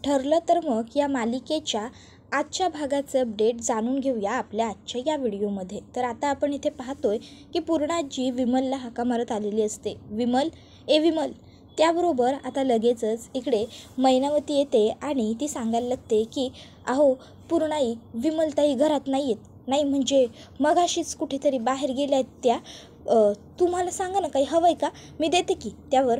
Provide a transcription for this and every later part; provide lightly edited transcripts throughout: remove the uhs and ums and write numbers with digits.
ठरलं तर मग या मालिकेच्या आजच्या भागाचे अपडेट जाणून घेऊया आपल्या आजच्या या व्हिडिओमध्ये. तर आता आपण इथे पाहतोय की पूर्णाजी विमलला हाका मारत आलेली असते. विमल, ए विमल. त्याबरोबर आता लगेचच इकडे मैनावती येते आणि ती सांगायला लागते की अहो पूर्णाई, विमलताई घरात नाही आहेत. नाही म्हणजे मगाशीच कुठेतरी बाहेर गेल्या आहेत त्या. तुम्हाला सांगा ना, काही हवं आहे का, मी देते की. त्यावर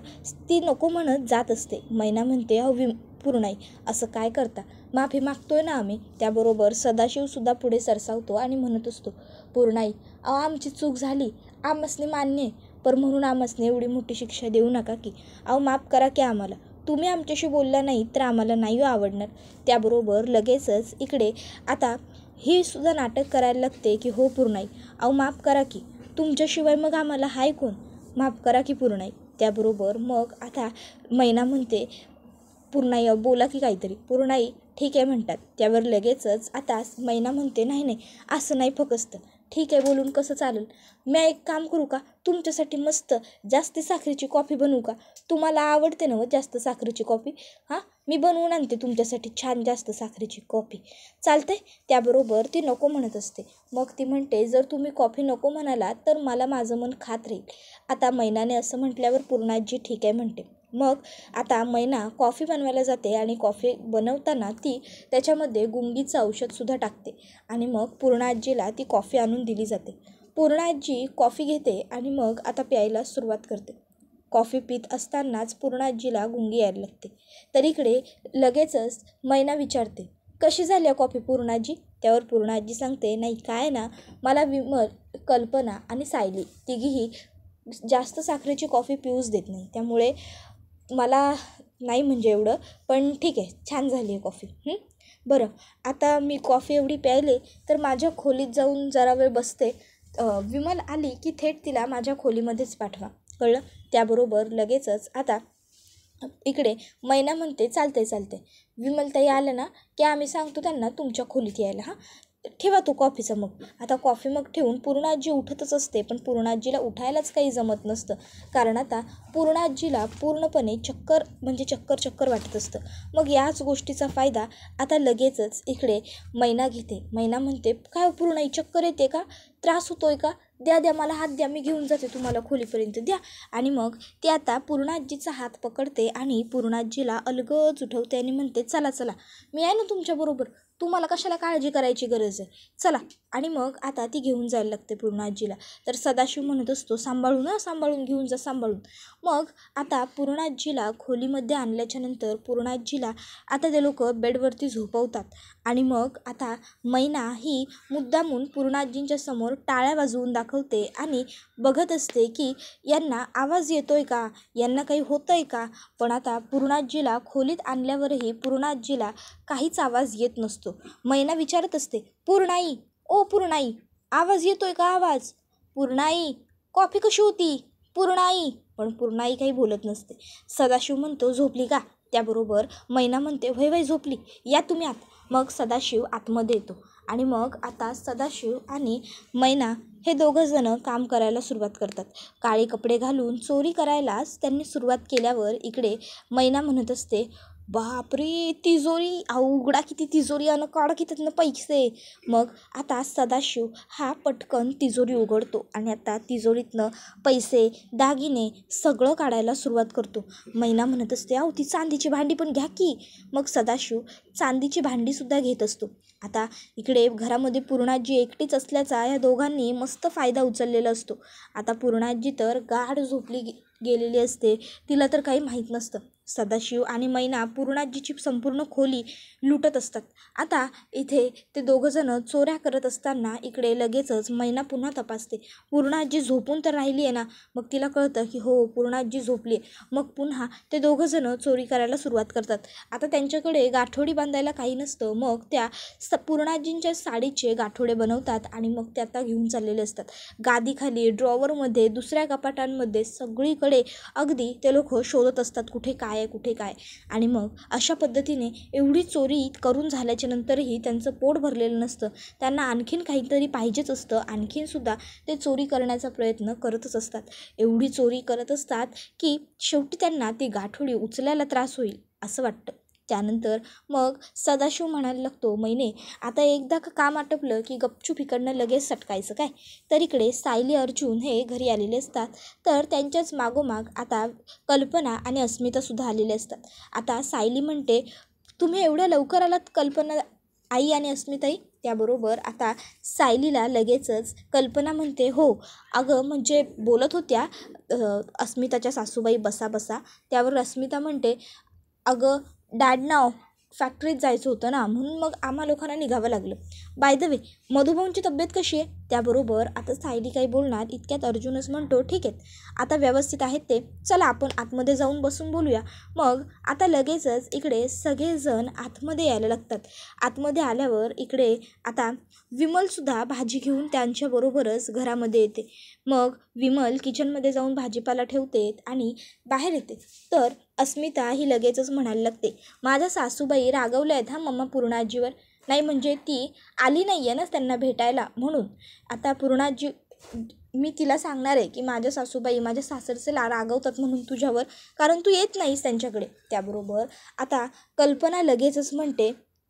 ती नको म्हणत जात असते. मैना म्हणते अहो पूर्णाई, असं काय करता, माफी मागतोय ना आम्ही. त्याबरोबर सदाशिवसुद्धा पुढे सरसावतो आणि म्हणत असतो पूर्णाई, अहो आमची चूक झाली, आमसने मान्य आहे, पर म्हणून आमसने एवढी मोठी शिक्षा देऊ नका की. अहो माफ करा की आम्हाला, तुम्ही आमच्याशी बोलला नाही तर आम्हाला नाही आवडणार. त्याबरोबर लगेचच इकडे आता ही सुद्धा नाटक करायला लागते की हो पूर्णाई, अहो माफ करा की, तुमच्याशिवाय मग आम्हाला हाय कोण, माफ करा की पूर्णाई. त्याबरोबर मग आता मैना म्हणते पूर्णाई बोला की काहीतरी. पूर्णाई ठीक आहे म्हणतात. त्यावर लगेचच आता मैना म्हणते नाही नाही, असं नाही फकस्त. ठीक आहे बोलून कसं चालेल, मी एक काम करू का, तुमच्यासाठी मस्त जास्त साखरेची कॉफी बनवू का, तुम्हाला आवडते ना जास्त साखरेची कॉफी. हां, मी बनवून आणते तुमच्यासाठी छान जास्त साखरेची कॉफी, चालते. त्याबरोबर ती नको म्हणत असते. मग ती म्हणते जर तुम्ही कॉफी नको म्हणाला तर मला माझं मन खात राहील. आता मैनाने असं म्हटल्यावर पूर्णाजी ठीक आहे म्हणते. मग आता मैना कॉफी बनवायला जाते आणि कॉफी बनवताना ती त्याच्यामध्ये गुंगीचं औषधसुद्धा टाकते आणि मग पूर्णाजीला ती कॉफी आणून दिली जाते. पूर्णाजी कॉफी घेते आणि मग आता प्यायला सुरुवात करते. कॉफी पीत असतानाच पूर्णाजीला गुंगी यायला लागते. तर इकडे लगेचच मैना विचारते कशी झाली आहे कॉफी पूर्णाजी. त्यावर पूर्णाजी सांगते नाही काय ना, मला विमल, कल्पना आणि सायली तिघीही जास्त साखरेची कॉफी पिऊच देत नाही, त्यामुळे मला नाही म्हणजे एवढं, पण ठीक आहे छान झाली आहे कॉफी. बरं, आता मी कॉफी एवढी प्यायले तर माझ्या खोलीत जाऊन जरा वेळ बसते. विमल आली की थेट तिला माझ्या खोलीमध्येच पाठवा, कळलं. त्याबरोबर लगेचच आता इकडे मैना म्हणते चालते, विमलताई आलं ना की आम्ही सांगतो त्यांना तुमच्या खोलीत यायला. हां, ठेवा तो कॉफीचा. मग आता कॉफी मग ठेवून पूर्णाजी उठतच असते, पण पूर्णाजीला उठायलाच काही जमत नसतं, कारण आता पूर्णाजीला पूर्णपणे चक्कर वाटत असतं. मग याच गोष्टीचा फायदा आता लगेचच इकडे मैना घेते. मैना म्हणते काय पूर्णाई, चक्कर येते का, त्रास होतोय का, द्या मला हात द्या, मी घेऊन जाते तुम्हाला खोलीपर्यंत, द्या. आणि मग ती आता पूर्णाजीचा हात पकडते आणि पूर्णाजीला अलगद उठवते आणि म्हणते चला मी आहे ना तुमच्याबरोबर, तुम्हाला कशाला काळजी करायची गरज आहे, चला. आणि मग आता ती घेऊन जायला लागते पूर्णाजीला. तर सदाशिव म्हणत असतो सांभाळून घेऊन जा, सांभाळून. मग आता पूर्णाजीला खोलीमध्ये आणल्याच्या नंतर पूर्णाजीला आता ते लोक बेडवरती झोपवतात आणि मग आता मैना ही मुद्दामून पूर्णाजींच्या समोर टाळ्या वाजवून दाखवते आणि बघत असते की यांना आवाज येतोय का, यांना काही होतंय का. पण आता पूर्णाजीला खोलीत आणल्यावरही पूर्णाजीला काहीच आवाज येत नसतो. मैना विचारत असते पूर्णाई, ओ पूर्णाई, आवाज येतोय का, आवाज, पूर्णाई, कॉफी कशी होती पूर्णाई. पण पूर्णाई काही बोलत नसते. सदाशिव म्हणतो झोपली का. त्याबरोबर मैना म्हणते वय झोपली, या तुम्ही आत. मग सदाशिव आतमध्ये येतो आणि मग आता सदाशिव आणि मैना हे दोघंजणं काम करायला सुरुवात करतात. काळे कपडे घालून चोरी करायलाच त्यांनी सुरुवात केल्यावर इकडे मैना म्हणत असते बापरे तिजोरी, उघडा किती तिजोरी आणि काढा की त्यातनं पैसे. मग आता सदाशिव हा पटकन तिजोरी उघडतो आणि आता तिजोरीतनं पैसे, दागिने सगळं काढायला सुरुवात करतो. मैना म्हणत असते ती चांदीची भांडी पण घ्या की. मग सदाशिव चांदीची भांडीसुद्धा घेत असतो. आता इकडे घरामध्ये पूर्णाजी एकटीच असल्याचा या दोघांनी मस्त फायदा उचललेला असतो. आता पूर्णाजी तर गाढ झोपली गेलेली असते, तिला तर काही माहीत नसतं. सदाशिव आणि मैना पूर्णाजीची संपूर्ण खोली लुटत असतात. आता इथे ते दोघंजणं चोऱ्या करत असताना इकडे लगेचच मैना पुन्हा तपासते पूर्णाजी झोपून तर राहिली आहे ना. मग तिला कळतं की हो पूर्णाजी झोपली आहे. मग पुन्हा ते दोघंजणं चोरी करायला सुरुवात करतात. आता त्यांच्याकडे गाठोडी बांधायला काही नसतं, मग त्या पूर्णाजींच्या साडीचे गाठोडे बनवतात आणि मग ते आता घेऊन चाललेले असतात. गादीखाली, ड्रॉवरमध्ये, दुसऱ्या कपाटांमध्ये सगळीकडे अगदी ते लोक शोधत असतात कुठे काय आहे. आणि मग अशा पद्धतीने एवढी चोरी करून झाल्याच्या नंतरही त्यांचं पोट भरलेलं नसतं, त्यांना आणखीन काहीतरी पाहिजेच असतं. आणखीनसुद्धा ते चोरी करण्याचा प्रयत्न करतच असतात. एवढी चोरी करत असतात की शेवटी त्यांना ती गाठोडी उचलायला त्रास होईल असं वाटतं. त्यानंतर मग सदाशिव म्हणायला लागतो, मैने आता एकदा का काम आटपलं की गपचूप इकडनं लगेच सटकायचं काय. तर इकडे सायली अर्जुन हे घरी आलेले असतात. तर त्यांच्याच मागोमाग आता कल्पना आणि अस्मितासुद्धा आलेले असतात. आता सायली म्हणते, तुम्ही एवढ्या लवकर आलात कल्पना आई आणि अस्मिताई. त्याबरोबर आता सायलीला लगेचच कल्पना म्हणते, हो अगं म्हणजे बोलत होत्या अस्मिताच्या सासूबाई बसा बसा. त्यावर अस्मिता म्हणते, अगं डॅडना फॅक्टरीत जायचं होतं ना, म्हणून मग आम्हा लोकांना निघावं लागलं. बाय द वे मधुभाऊंची तब्येत कशी आहे. त्याबरोबर आता सायली काही बोलणार इतक्यात अर्जुनच म्हणतो, ठीक आहे आता व्यवस्थित आहेत ते, चला आपण आतमध्ये जाऊन बसून बोलूया. मग आता लगेचच इकडे सगळेजण आतमध्ये यायला लागतात. आतमध्ये आल्यावर इकडे आता विमलसुद्धा भाजी घेऊन त्यांच्याबरोबरच घरामध्ये येते. मग विमल किचनमध्ये जाऊन भाजीपाला ठेवते आणि बाहेर येते. तर अस्मिता ही लगेचच म्हणायला लागते, माझ्या सासूबाई रागवल्या आहेत मम्मा पूर्णाजीवर. नाही म्हणजे ती आली नाही आहे ना त्यांना भेटायला म्हणून. आता पूर्णाजी मी तिला सांगणार आहे की माझ्या सासूबाई माझ्या सासरचे रागवतात म्हणून तुझ्यावर, कारण तू येत नाहीस त्यांच्याकडे. त्याबरोबर आता कल्पना लगेचच म्हणते,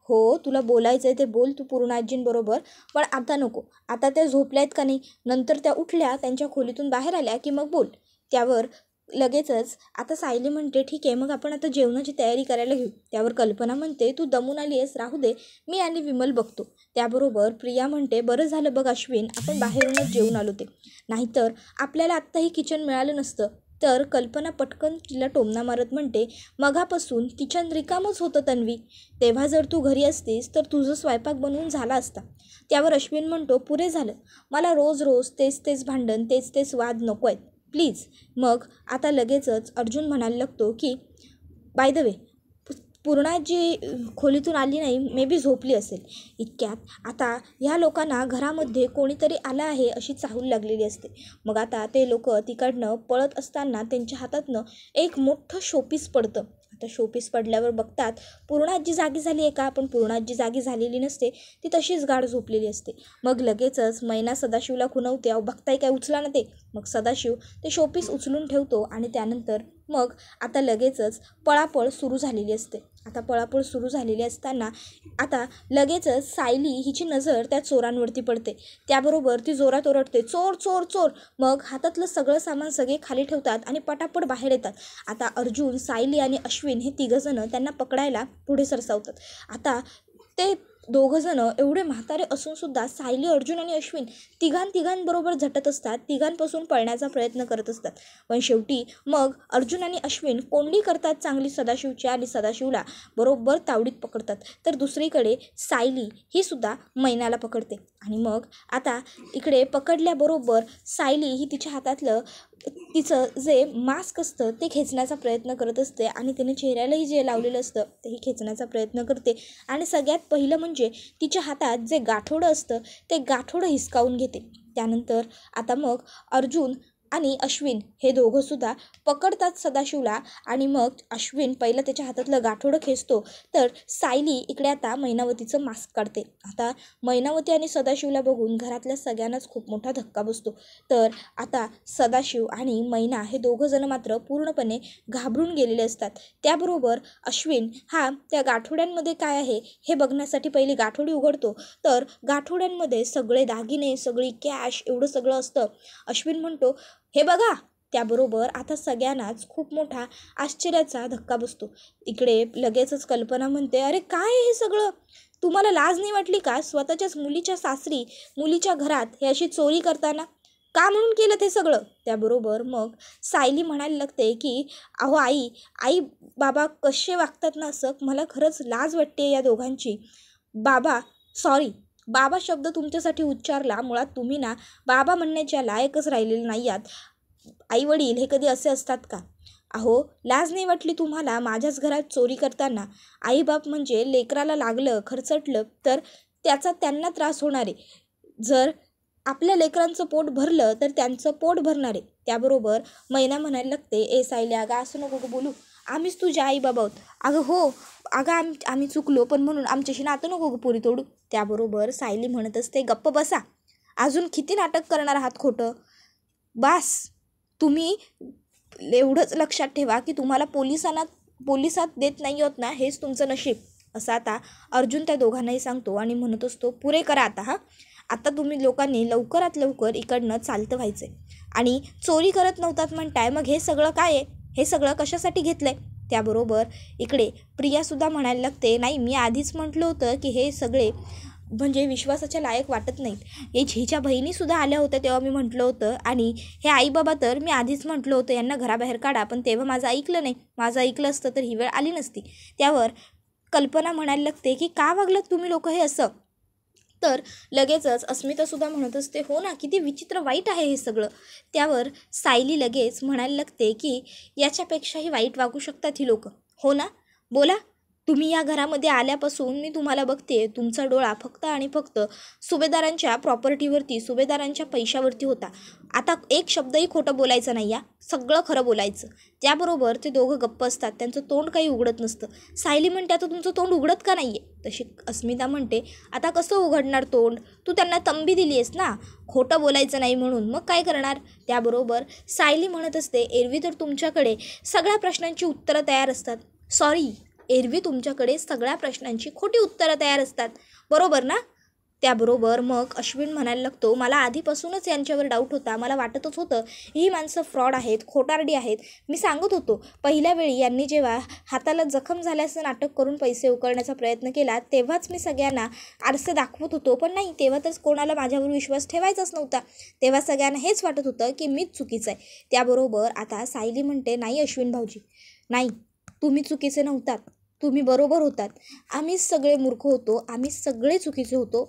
हो तुला बोलायचं आहे ते बोल तू पूर्णाजींबरोबर, पण आता नको, आता त्या झोपल्या आहेत का नाही, नंतर त्या उठल्या त्यांच्या खोलीतून बाहेर आल्या की मग बोल. त्यावर लगेचच आता सायली म्हणते, ठीक आहे मग आपण आता जेवणाची तयारी करायला घेऊ. त्यावर कल्पना म्हणते, तू दमून आली आहेस राहू दे, मी आणि विमल बघतो. त्याबरोबर प्रिया म्हणते, बरं झालं बघ अश्विन आपण बाहेरूनच जेवून आलो ते, नाहीतर आपल्याला आत्ताही किचन मिळालं नसतं. तर कल्पना पटकन तिला टोमणा मारत म्हणते, मगापासून किचन रिकामच होतं तन्वी, तेव्हा जर तू घरी असतीस तर तुझं स्वयंपाक बनवून झाला असता. त्यावर अश्विन म्हणतो, पुरे झालं, मला रोज रोज तेच तेच भांडण तेच तेच वाद नको आहेत प्लीज. मग आता लगेचच अर्जुन म्हणायला लागतो की बाय द वे पूर्णाजी खोलीतून आली नाही, मे बी झोपली असेल. इतक्यात आता ह्या लोकांना घरामध्ये कोणीतरी आलं आहे अशी चाहूल लागलेली असते. मग आता ते लोक तिकडनं पळत असताना त्यांच्या हातातनं एक मोठं शोपीस पडतं. आता शोपीस पडल्यावर बघतात पूर्णाजी जागी झाली आहे का, पण पूर्णाजी जागी झालेली नसते, ती तशीच गाढ झोपलेली असते. मग लगेचच मैना सदाशिवला खुणवते, अहो बघताय काय, उचला ना ते. मग सदाशिव ते शोपीस उचलून ठेवतो आणि त्यानंतर मग आता लगेचच पळापळ सुरू झालेली असते. आता पळापळ सुरू झालेली असताना आता लगेचच सायली हिची नजर त्या चोरांवरती पडते. त्याबरोबर ती जोरात ओरडते, चोर चोर चोर. मग हातातलं सगळं सामान सगळे खाली ठेवतात आणि पटापट बाहेर येतात. आता अर्जुन सायली आणि अश्विन हे तिघंजणं त्यांना पकडायला पुढे सरसावतात. आता ते दोघंजणं एवढे म्हातारे असूनसुद्धा सायली अर्जुन आणि अश्विन तिघांबरोबर झटत असतात, तिघांपासून पळण्याचा प्रयत्न करत असतात. पण शेवटी मग अर्जुन आणि अश्विन कोंडी करतात चांगली सदाशिवची आणि सदाशिवला बरोबर तावडीत पकडतात. तर दुसरीकडे सायली ही सुद्धा मैनाला पकडते आणि मग आता इकडे पकडल्याबरोबर सायली ही तिच्या हातातलं तिचं जे मास्क असतं ते खेचण्याचा प्रयत्न करत असते आणि तिने चेहऱ्यालाही जे लावलेलं असतं तेही खेचण्याचा प्रयत्न करते. आणि सगळ्यात पहिलं म्हणजे तिच्या हातात जे गाठोडं असतं ते गाठोडं हिसकावून घेते. त्यानंतर आता मग अर्जुन आणि अश्विन हे दोघंसुद्धा पकडतात सदाशिवला आणि मग अश्विन पहिलं त्याच्या हातातलं गाठोडं खेचतो. तर सायली इकडे आता मैनावतीचं मास्क काढते. आता मैनावती आणि सदाशिवला बघून घरातल्या सगळ्यांनाच खूप मोठा धक्का बसतो. तर आता सदाशिव आणि मैना हे दोघंजणं मात्र पूर्णपणे घाबरून गेलेले असतात. त्याबरोबर अश्विन हा त्या गाठोड्यांमध्ये काय आहे हे बघण्यासाठी पहिली गाठोडी उघडतो. तर गाठोड्यांमध्ये सगळे दागिने सगळी कॅश एवढं सगळं असतं. अश्विन म्हणतो, हे बघा. त्याबरोबर आता सगळ्यांनाच खूप मोठा आश्चर्याचा धक्का बसतो. इकडे लगेचच कल्पना म्हणते, अरे काय हे सगळं, तुम्हाला लाज नाही वाटली का स्वतःच्याच मुलीच्या सासरी मुलीच्या घरात हे अशी चोरी करताना, का म्हणून केलं ते सगळं. त्याबरोबर मग सायली म्हणायला लागते की अहो आई बाबा कसे वागतात ना असं, मला खरंच लाज वाटते या दोघांची. बाबा सॉरी, बाबा शब्द तुमच्यासाठी उच्चारला, मुळात तुम्ही ना बाबा म्हणण्याच्या लायकच राहिलेले नाही आहात. आईवडील हे कधी असे असतात का. अहो लाज नाही वाटली तुम्हाला माझ्याच घरात चोरी करताना. आईबाप म्हणजे लेकराला लागलं खरचटलं तर त्याचा त्यांना त्रास होणार आहे. जर आपल्या लेकरांचं पोट भरलं तर त्यांचं पोट भरणार आहे. त्याबरोबर मैना म्हणायला लागते, ए सायली अगं असं नको बोलू, आम्हीच तुझे आई बाबा आहोत. अगं हो अगं आम्ही चुकलो, पण म्हणून आमच्याशी नातं नको गं पुरी तोडू. त्याबरोबर सायली म्हणत असते, गप्प बसा, अजून किती नाटक करणार आहात खोटं. बास, तुम्ही एवढंच लक्षात ठेवा की तुम्हाला पोलिसांना पोलिसात देत नाही आहोत ना, हेच तुमचं नशीब, असं आता अर्जुन त्या दोघांनाही सांगतो आणि म्हणत असतो, पुरे करा आता आता तुम्ही लोकांनी लवकरात लवकर इकडनं चालतं व्हायचं आणि चोरी करत नव्हतात म्हणताय, मग हे सगळं काय आहे, हे सगळं कशासाठी घेतलं आहे? त्याबरोबर इकडे प्रियासुद्धा म्हणायला लागते, नाही मी आधीच म्हटलं होतं की हे सगळे म्हणजे विश्वासाच्या लायक वाटत नाहीत. हे हिच्या बहिणीसुद्धा आल्या होत्या तेव्हा मी म्हटलं होतं, आणि हे आईबाबा तर मी आधीच म्हटलं होतं यांना घराबाहेर काढा, पण तेव्हा माझं ऐकलं नाही. माझं ऐकलं असतं तर ही वेळ आली नसती. त्यावर कल्पना म्हणायला लागते की का वागलात तुम्ही लोक हे असं? तर लगेचच अस्मितासुद्धा म्हणत असते, हो ना, किती विचित्र वाईट आहे हे सगळं. त्यावर सायली लगेच म्हणायला लागते की याच्यापेक्षाही वाईट वागू शकतात ही लोक. हो ना, बोला. तुम्ही या घरामध्ये आल्यापासून मी तुम्हाला बघते, तुमचा डोळा फक्त आणि फक्त सुभेदारांच्या प्रॉपर्टीवरती, सुभेदारांच्या पैशावरती होता. आता एक शब्दही खोटं बोलायचं नाही, या सगळं खरं बोलायचं. त्याबरोबर ते दोघं गप्प असतात, त्यांचं तोंड काही उघडत नसतं. सायली म्हणते, आता तुमचं तोंड उघडत का नाही आहे? तशी अस्मिता म्हणते, आता कसं उघडणार तोंड? तू त्यांना तंबी दिली आहेस ना खोटं बोलायचं नाही म्हणून, मग काय करणार? त्याबरोबर सायली म्हणत असते, एरवी तर तुमच्याकडे सगळ्या प्रश्नांची उत्तरं तयार असतात. सॉरी, एरवी तुमच्याकडे सगळ्या प्रश्नांची खोटी उत्तरं तयार असतात, बरोबर ना? त्याबरोबर मग अश्विन म्हणायला लागतो, मला आधीपासूनच यांच्यावर डाऊट होता. मला वाटतच होतं ही माणसं फ्रॉड आहेत, खोटारडी आहेत. मी सांगत होतो, पहिल्या वेळी यांनी जेव्हा हाताला जखम झाल्याचं नाटक करून पैसे उकळण्याचा प्रयत्न केला तेव्हाच मी सगळ्यांना आरसे दाखवत होतो, पण नाही, तेव्हा तर कोणाला माझ्यावर विश्वास ठेवायचाच नव्हता. तेव्हा सगळ्यांना हेच वाटत होतं की मीच चुकीचं आहे. त्याबरोबर आता सायली म्हणते, नाही अश्विन भाऊजी, नाही, तुम्ही चुकीचे नव्हतात, तुम्ही बरोबर होतात. आम्हीच सगळे मूर्ख होतो, आम्ही सगळे चुकीचे होतो,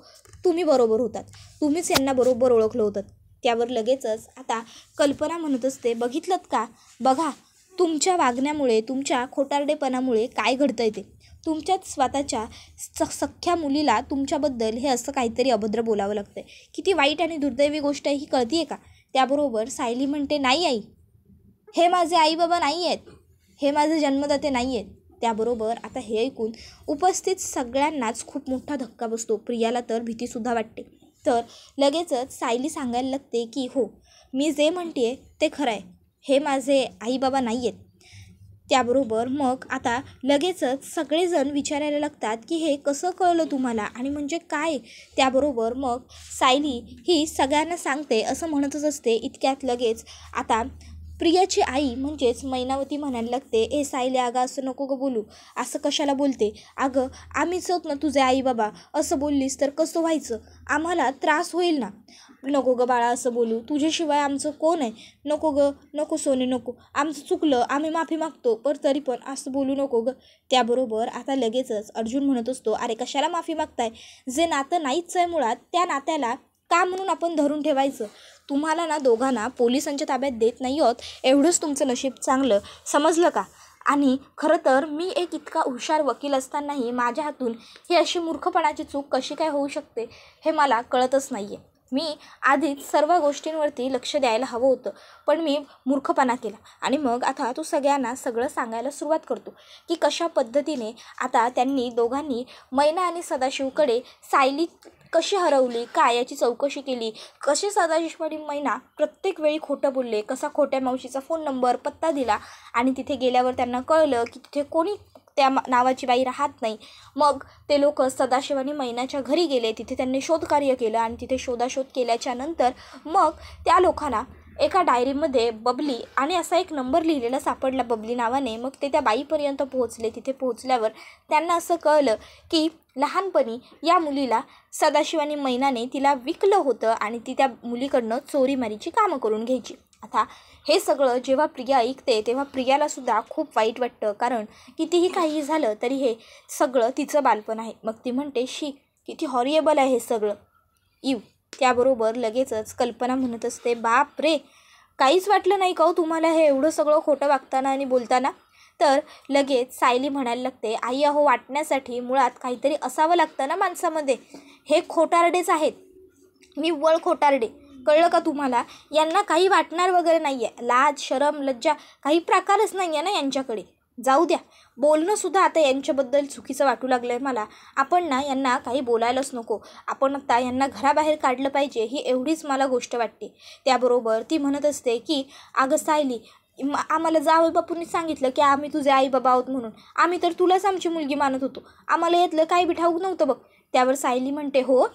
तुम्ही बरोबर होतात, तुम्हीच यांना बरोबर ओळखलं होतं. त्यावर लगेचच आता कल्पना म्हणत असते, बघितलं का, बघा तुमच्या वागण्यामुळे, तुमच्या खोटारडेपणामुळे काय घडतंय ते. तुमच्याच स्वतःच्या सख्ख्या मुलीला तुमच्याबद्दल हे असं काहीतरी अभद्र बोलावं लागतंय. किती वाईट आणि दुर्दैवी गोष्ट आहे ही, कळतीये का? त्याबरोबर सायली म्हणते, नाही आई, हे माझे आई बाबा नाही आहेत, हे माझे जन्मदाते नाही आहेत. त्याबरोबर आता हे ऐकून उपस्थित सगळ्यांनाच खूप मोठा धक्का बसतो. प्रियाला तर भीतीसुद्धा वाटते. तर लगेचच सायली सांगायला लागते की हो, मी जे म्हणते ते खरं आहे, हे माझे आई बाबा नाही आहेत. त्याबरोबर मग आता लगेचच सगळेजण विचारायला लागतात की हे कसं कळलं तुम्हाला, आणि म्हणजे काय? त्याबरोबर मग सायली ही सगळ्यांना सांगते असं म्हणतच असते. इतक्यात लगेच आता प्रियाची आई म्हणजेच मैनावती म्हणायला लागते, ए सायली, अगं असं नको गं बोलू, असं कशाला बोलते? अगं आम्हीच आहोत ना तुझे आई बाबा, असं बोललीस तर कसं व्हायचं? आम्हाला त्रास होईल ना. नको गं बाळा असं बोलू, तुझ्याशिवाय आमचं कोण आहे? नको गं, नको सोने, नको, आमचं चुकलं, आम्ही माफी मागतो, पण तरी पण असं बोलू नको गं. त्याबरोबर आता लगेचच अर्जुन म्हणत असतो, अरे कशाला माफी मागताय? जे नातं नाहीच आहे मुळात, त्या नात्याला का म्हणून आपण धरून ठेवायचं? तुम्हाला ना दोघांना पोलिसांच्या ताब्यात देत नाही आहोत, एवढंच तुमचं नशीब चांगलं, समजलं का? आणि खरं तर मी एक इतका हुशार वकील असतानाही माझ्या हातून ही अशी मूर्खपणाची चूक कशी काय होऊ शकते हे मला कळतच नाही आहे. मी आधीच सर्व गोष्टींवरती लक्ष द्यायला हवं होतं, पण मी मूर्खपणा केला. आणि मग आता तो सगळ्यांना सगळं सांगायला सुरुवात करतो की कशा पद्धतीने आता त्यांनी दोघांनी मैना आणि सदाशिवकडे सायली कशी हरवली, काय याची चौकशी केली, कसे सदाशिव आणि मैना प्रत्येक वेळी खोटं बोलले, कसा खोट्या मावशीचा फोन नंबर, पत्ता दिला, आणि तिथे गेल्यावर त्यांना कळलं की तिथे कोणी त्या नावाची बाई राहत नाही. मग ते लोक सदाशिव आणि मैनाच्या घरी गेले, तिथे त्यांनी शोधकार्य केलं, आणि तिथे शोधाशोध केल्याच्या नंतर मग त्या लोकांना एका डायरीमध्ये बबली आणि असा एक नंबर लिहिलेला सापडला बबली नावाने. मग ते त्या बाईपर्यंत पोहोचले. तिथे पोहोचल्यावर त्यांना असं कळलं की लहानपणी या मुलीला सदाशिव आणि मैनाने तिला विकलं होतं आणि ती त्या मुलीकडनं चोरीमारीची कामं करून घ्यायची. आता हे सगळं जेव्हा प्रिया ऐकते तेव्हा प्रियालासुद्धा खूप वाईट वाटतं, कारण कितीही काही झालं तरी हे सगळं तिचं बालपण आहे. मग ती म्हणते, शी, किती हॉरिएबल आहे हे सगळं, इव. त्याबरोबर लगेचच कल्पना म्हणत असते, बाप रे, काहीच वाटलं नाही का हो तुम्हाला हे एवढं सगळं खोटं वागताना आणि बोलताना? तर लगेच सायली म्हणायला लागते, आई अहो, वाटण्यासाठी मुळात काहीतरी असावं लागतं ना माणसामध्ये. हे खोटारडेच आहेत, निव्वळ खोटारडे, कळलं का तुम्हाला? यांना काही वाटणार वगैरे नाही आहे, लाज शरम लज्जा काही प्रकारच नाही आहे ना यांच्याकडे. जाऊ द्या, बोलणंसुद्धा आता यांच्याबद्दल चुकीचं वाटू लागलं आहे मला. आपण ना यांना काही बोलायलाच नको, आपण आता यांना घराबाहेर काढलं पाहिजे, ही एवढीच मला गोष्ट वाटते. त्याबरोबर ती म्हणत असते की अगं सायली, आम्हाला जावई बापूंनी सांगितलं की आम्ही तुझे आई बाबा आहोत म्हणून, आम्ही तर तुलाच आमची मुलगी मानत होतो, आम्हाला यातलं काही बी ठाऊक नव्हतं बघ. त्यावर सायली म्हणते, हो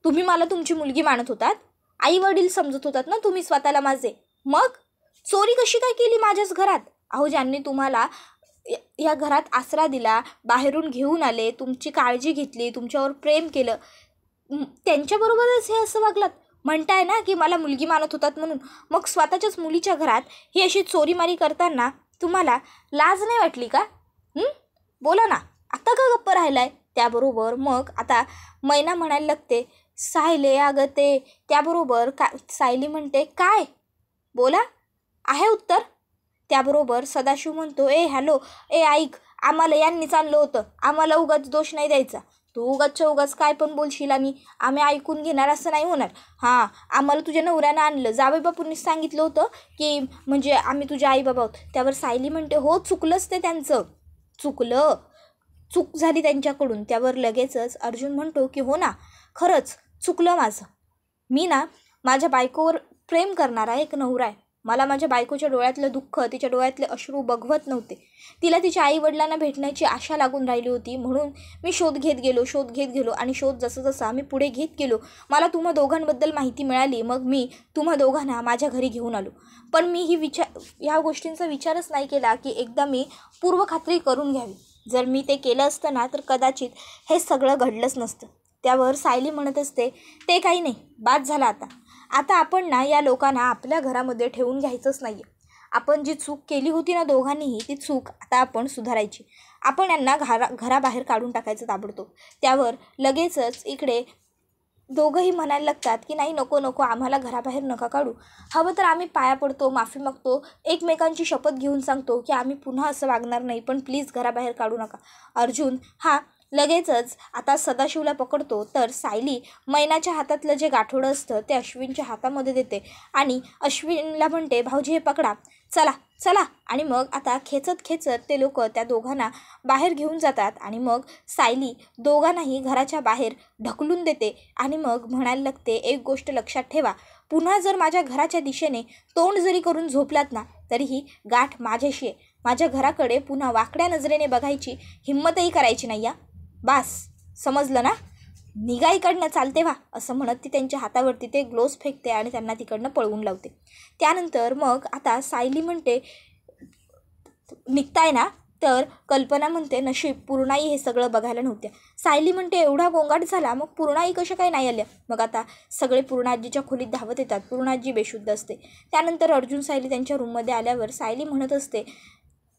तुम्ही मला तुमची मुलगी मानत होतात, आई वडील समजत होतात ना तुम्ही स्वतःला माझे, मग चोरी कशी काय केली माझ्याच घरात? अहो ज्यांनी तुम्हाला या घरात आसरा दिला, बाहेरून घेऊन आले, तुमची काळजी घेतली, तुमच्यावर प्रेम केलं, त्यांच्याबरोबरच हे असं वागलात. म्हणताय ना की मला मुलगी मानत होतात म्हणून, मग स्वतःच्याच मुलीच्या घरात ही अशी चोरीमारी करताना तुम्हाला लाज नाही वाटली का? बोला ना, आता का गप्प राहिलाय? त्याबरोबर मग आता मैना म्हणायला लागते, सायले अगं ते. त्याबरोबर सायली म्हणते, काय बोला आहे उत्तर? त्याबरोबर सदाशिव म्हणतो, हॅलो ऐक, आम्हाला यांनीच आणलं होतं, आम्हाला उगाच दोष नाही द्यायचा, तू उगाच काय पण बोलशील आणि आम्ही ऐकून घेणार असं नाही होणार. हां, आम्हाला तुझ्या नवऱ्यानं आणलं, जावई बापूंनीच सांगितलं होतं की म्हणजे आम्ही तुझे आई बाबा आहोत. त्यावर सायली म्हणते, हो चुकलंच ते त्यांचं, चूक झाली त्यांच्याकडून. त्यावर लगेचच अर्जुन म्हणतो की हो ना, खरंच चुकलं माझं, मी ना माझ्या बायकोवर प्रेम करणारा एक नवरा आहे, मला माझ्या बायकोच्या डोळ्यातलं दुःख, तिच्या डोळ्यातले अश्रू बघवत नव्हते, तिला तिच्या आईवडिलांना भेटण्याची आशा लागून राहिली होती, म्हणून मी शोध घेत गेलो आणि शोध जसा मी पुढे घेत गेलो, मला तुम्हा दोघांबद्दल माहिती मिळाली, मग मी तुम्हा दोघांना माझ्या घरी घेऊन आलो. पण मी ह्या गोष्टींचा विचारच नाही केला की एकदा मी पूर्वखात्री करून घ्यावी, जर मी ते केलं असतं ना तर कदाचित हे सगळं घडलंच नसतं. त्यावर सायली म्हणत असते, ते काही नाही, बाद झाला आता आपण ना या लोकांना आपल्या घरामध्ये ठेवून घ्यायचंच नाही आहे, आपण जी चूक केली होती ना दोघांनीही, ती चूक आता आपण सुधारायची, आपण यांना घराबाहेर काढून टाकायचं ताबडतोब. त्यावर लगेचच इकडे दोघंही म्हणायला लागतात की नाही, नको आम्हाला घराबाहेर नका काढू, हवं तर आम्ही पाया पडतो, माफी मागतो, एकमेकांची शपथ घेऊन सांगतो की आम्ही पुन्हा असं वागणार नाही, पण प्लीज घराबाहेर काढू नका. अर्जुन हा लगेचच आता सदाशिवला पकडतो, तर सायली मैनाच्या हातातलं जे गाठोडं असतं ते अश्विनच्या हातामध्ये देते आणि अश्विनला म्हणते, भाऊजी हे पकडा, चला. आणि मग आता खेचत ते लोक त्या दोघांना बाहेर घेऊन जातात आणि मग सायली दोघांनाही घराच्या बाहेर ढकलून देते आणि मग म्हणायला लागते, एक गोष्ट लक्षात ठेवा, पुन्हा जर माझ्या घराच्या दिशेने तोंड जरी करून झोपलात ना तरीही गाठ माझ्याशी आहे, माझ्या घराकडे पुन्हा वाकड्या नजरेने बघायची हिंमतही करायची नाही या, बास समजलं ना, निघा इकडनं, चालते व्हा. असं म्हणत ती त्यांच्या हातावरती ते ग्लोव्ज फेकते आणि त्यांना तिकडनं पळवून लावते. त्यानंतर मग आता सायली म्हणते, निघताय ना? तर कल्पना म्हणते, नशीब पूर्णाई हे सगळं बघायला नव्हत्या. सायली म्हणते, एवढा गोंगाट झाला, मग पूर्णाई कशा काय नाही आल्या? मग आता सगळे पूर्णाजीच्या खोलीत धावत येतात, पूर्णाजी बेशुद्ध असते. त्यानंतर अर्जुन सायली त्यांच्या रूममध्ये आल्यावर सायली म्हणत असते,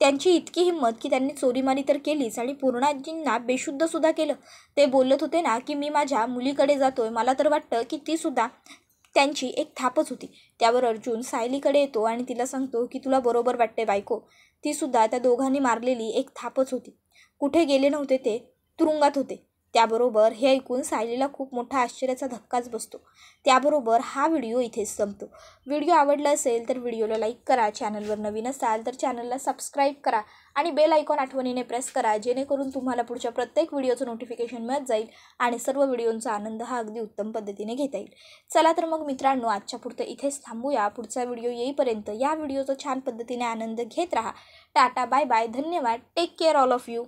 त्यांची इतकी हिंमत की त्यांनी चोरीमारी तर केलीच आणि पूर्णाजींना बेशुद्धसुद्धा केलं. ते बोलत होते ना की मी माझ्या मुलीकडे जातोय, मला तर वाटतं की तीसुद्धा त्यांची एक थापच होती. त्यावर अर्जुन सायलीकडे येतो आणि तिला सांगतो की तुला बरोबर वाटते बायको, तीसुद्धा त्या दोघांनी मारलेली एक थापच होती, कुठे गेले नव्हते ते, तुरुंगात होते. त्याबरोबर हे ऐकून सायलीला खूप मोठा आश्चर्याचा धक्काच बसतो. त्याबरोबर हा व्हिडिओ इथेच संपतो. व्हिडिओ आवडला असेल तर व्हिडिओला लाईक करा, चॅनलवर नवीन असाल तर चॅनलला सबस्क्राईब करा आणि बेल आयकॉन आठवणीने प्रेस करा, जेणेकरून तुम्हाला पुढच्या प्रत्येक व्हिडिओचं नोटिफिकेशन मिळत जाईल आणि सर्व व्हिडिओंचा आनंद हा अगदी उत्तम पद्धतीने घेता येईल. चला तर मग मित्रांनो, आजच्या पुरतं इथेच थांबूया. पुढचा व्हिडिओ येईपर्यंत या व्हिडिओचा छान पद्धतीने आनंद घेत राहा. टाटा, बाय बाय, धन्यवाद, take care all of you.